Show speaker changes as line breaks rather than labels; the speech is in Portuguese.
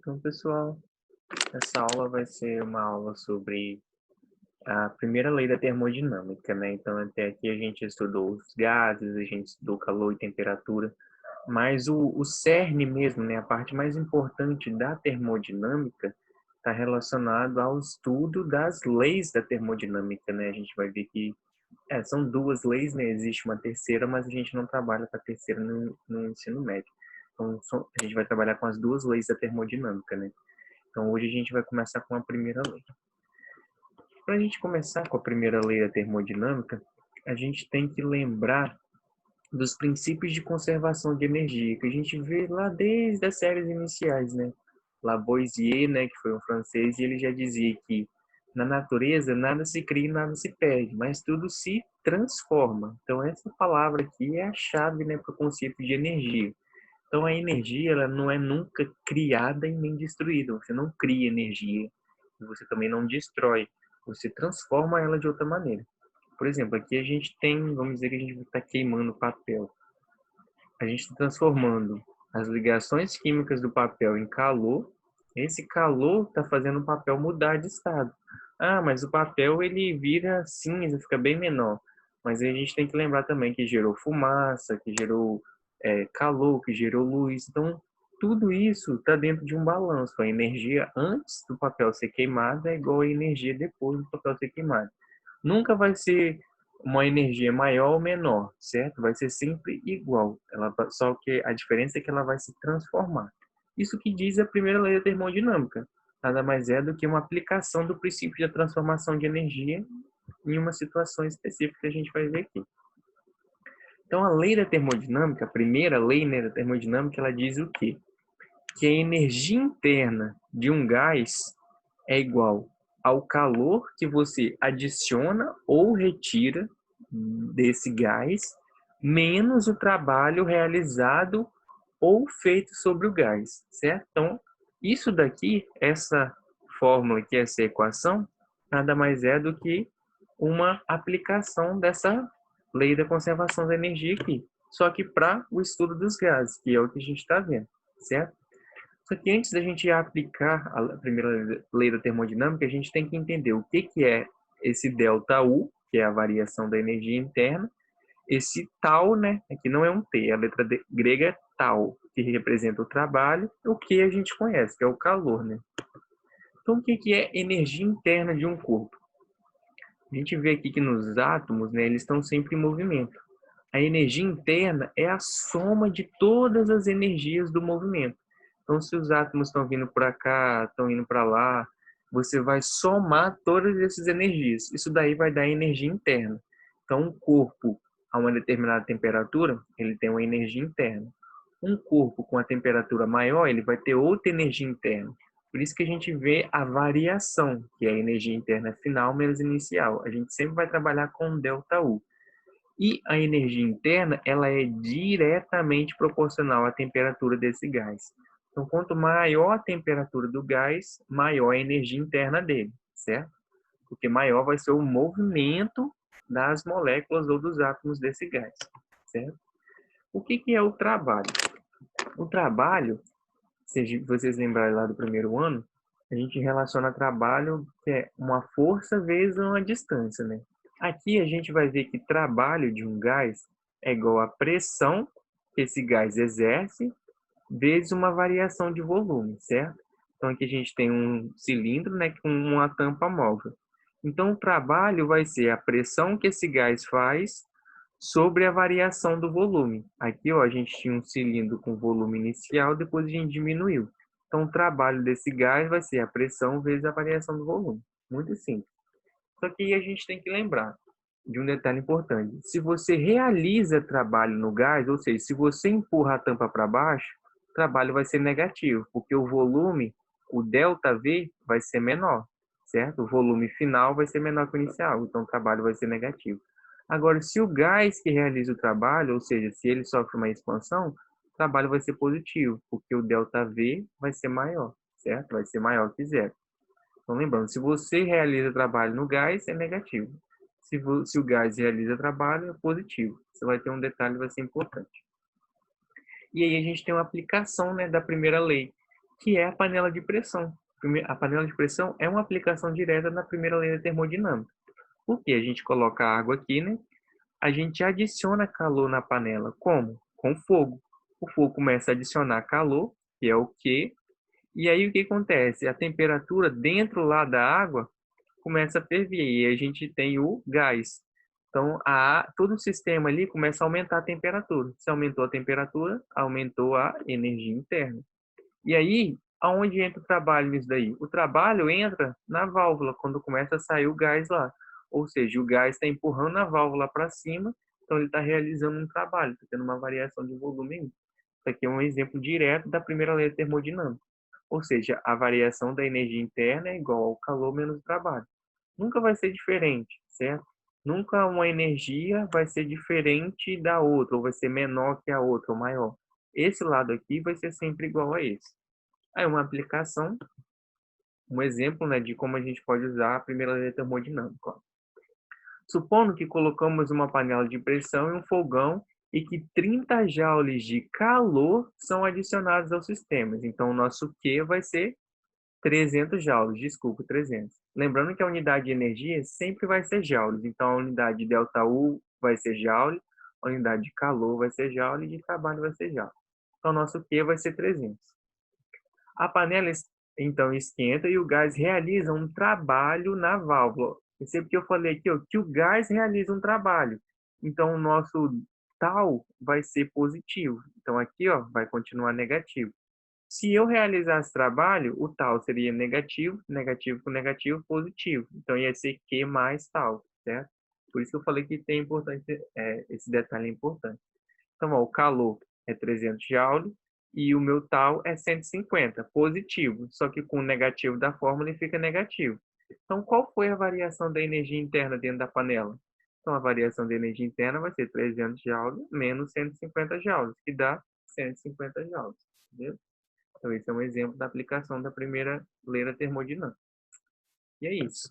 Então, pessoal, essa aula vai ser uma aula sobre a primeira lei da termodinâmica, né? Então, até aqui a gente estudou os gases, a gente estudou calor e temperatura, mas o cerne mesmo, né? A parte mais importante da termodinâmica está relacionado ao estudo das leis da termodinâmica, né? A gente vai ver que são duas leis, né? Existe uma terceira, mas a gente não trabalha com a terceira no ensino médio. Então, a gente vai trabalhar com as duas leis da termodinâmica, né? Então, hoje a gente vai começar com a primeira lei. Para a gente começar com a primeira lei da termodinâmica, a gente tem que lembrar dos princípios de conservação de energia, que a gente vê lá desde as séries iniciais, né? Lavoisier, né, que foi um francês, e ele já dizia que na natureza nada se cria e nada se perde, mas tudo se transforma. Então, essa palavra aqui é a chave, né, para o conceito de energia. Então, a energia ela não é nunca criada e nem destruída. Você não cria energia e você também não destrói. Você transforma ela de outra maneira. Por exemplo, aqui a gente tem, vamos dizer que a gente está queimando papel. A gente está transformando as ligações químicas do papel em calor. Esse calor está fazendo o papel mudar de estado. Ah, mas o papel ele vira cinza, fica bem menor. Mas aí a gente tem que lembrar também que gerou fumaça, que gerou calor, que gerou luz. Então, tudo isso está dentro de um balanço. A energia antes do papel ser queimado é igual a energia depois do papel ser queimado. Nunca vai ser uma energia maior ou menor, certo? Vai ser sempre igual. Só que a diferença é que ela vai se transformar. Isso que diz a primeira lei da termodinâmica. Nada mais é do que uma aplicação do princípio da transformação de energia em uma situação específica que a gente vai ver aqui. Então, a lei da termodinâmica, a primeira lei, né, da termodinâmica, ela diz o quê? Que a energia interna de um gás é igual ao calor que você adiciona ou retira desse gás, menos o trabalho realizado ou feito sobre o gás, certo? Então, isso daqui, essa fórmula aqui, essa equação, nada mais é do que uma aplicação dessa lei da conservação da energia aqui, só que para o estudo dos gases, que é o que a gente está vendo, certo? Só que antes da gente aplicar a primeira lei da termodinâmica, a gente tem que entender o que é esse ΔU, que é a variação da energia interna, esse tal, né, aqui não é um T, a letra grega é tal, que representa o trabalho, o que a gente conhece, que é o calor, né? Então, o que é energia interna de um corpo? A gente vê aqui que nos átomos, né, eles estão sempre em movimento. A energia interna é a soma de todas as energias do movimento. Então, se os átomos estão vindo para cá, estão indo para lá, você vai somar todas essas energias. Isso daí vai dar energia interna. Então, um corpo a uma determinada temperatura, ele tem uma energia interna. Um corpo com a temperatura maior, ele vai ter outra energia interna. Por isso que a gente vê a variação, que é a energia interna final menos inicial. A gente sempre vai trabalhar com ΔU. E a energia interna, ela é diretamente proporcional à temperatura desse gás. Então, quanto maior a temperatura do gás, maior a energia interna dele, certo? Porque maior vai ser o movimento das moléculas ou dos átomos desse gás, certo? O que é o trabalho? O trabalho, se vocês lembrarem lá do primeiro ano, a gente relaciona trabalho que é uma força vezes uma distância, né? Aqui a gente vai ver que trabalho de um gás é igual à pressão que esse gás exerce vezes uma variação de volume, certo? Então aqui a gente tem um cilindro, né, com uma tampa móvel. Então o trabalho vai ser a pressão que esse gás faz sobre a variação do volume. Aqui, ó, a gente tinha um cilindro com volume inicial, depois a gente diminuiu. Então, o trabalho desse gás vai ser a pressão vezes a variação do volume. Muito simples. Só que aí a gente tem que lembrar de um detalhe importante. Se você realiza trabalho no gás, ou seja, se você empurra a tampa para baixo, o trabalho vai ser negativo, porque o volume, o ΔV, vai ser menor, certo? O volume final vai ser menor que o inicial, então o trabalho vai ser negativo. Agora, se o gás que realiza o trabalho, ou seja, se ele sofre uma expansão, o trabalho vai ser positivo, porque o ΔV vai ser maior, certo? Vai ser maior que zero. Então, lembrando, se você realiza trabalho no gás, é negativo. Se o gás realiza trabalho, é positivo. Você vai ter um detalhe que vai ser importante. E aí a gente tem uma aplicação, né, da primeira lei, que é a panela de pressão. A panela de pressão é uma aplicação direta na primeira lei da termodinâmica. Por quê? A gente coloca a água aqui, né? A gente adiciona calor na panela. Como? Com fogo. O fogo começa a adicionar calor, que é o Q, e aí o que acontece? A temperatura dentro lá da água começa a ferver e a gente tem o gás. Então, todo o sistema ali começa a aumentar a temperatura. Se aumentou a temperatura, aumentou a energia interna. E aí, aonde entra o trabalho nisso daí? O trabalho entra na válvula, quando começa a sair o gás lá. Ou seja, o gás está empurrando a válvula para cima, então ele está realizando um trabalho, está tendo uma variação de volume aí. Isso aqui é um exemplo direto da primeira lei da termodinâmica. Ou seja, a variação da energia interna é igual ao calor menos o trabalho. Nunca vai ser diferente, certo? Nunca uma energia vai ser diferente da outra, ou vai ser menor que a outra, ou maior. Esse lado aqui vai ser sempre igual a esse. Aí uma aplicação, um exemplo, né, de como a gente pode usar a primeira lei da termodinâmica. Ó. Supondo que colocamos uma panela de pressão e um fogão e que 30 joules de calor são adicionados ao sistema. Então, o nosso Q vai ser 300 joules, desculpa, 300. Lembrando que a unidade de energia sempre vai ser joules. Então, a unidade de ΔU vai ser joule, a unidade de calor vai ser joule e de trabalho vai ser joule. Então, o nosso Q vai ser 300. A panela então esquenta e o gás realiza um trabalho na válvula. Percebe que eu falei aqui, ó, que o gás realiza um trabalho. Então o nosso tal vai ser positivo. Então aqui, ó, vai continuar negativo. Se eu realizasse trabalho, o tal seria negativo, negativo com negativo, positivo. Então ia ser Q mais tal, certo? Por isso que eu falei que tem importante, esse detalhe é importante. Então, ó, o calor é 300 joules e o meu tal é 150, positivo. Só que com o negativo da fórmula ele fica negativo. Então, qual foi a variação da energia interna dentro da panela? Então, a variação da energia interna vai ser 300 joules menos 150 joules, que dá 150 joules. Entendeu? Então, esse é um exemplo da aplicação da primeira lei da termodinâmica. E é isso.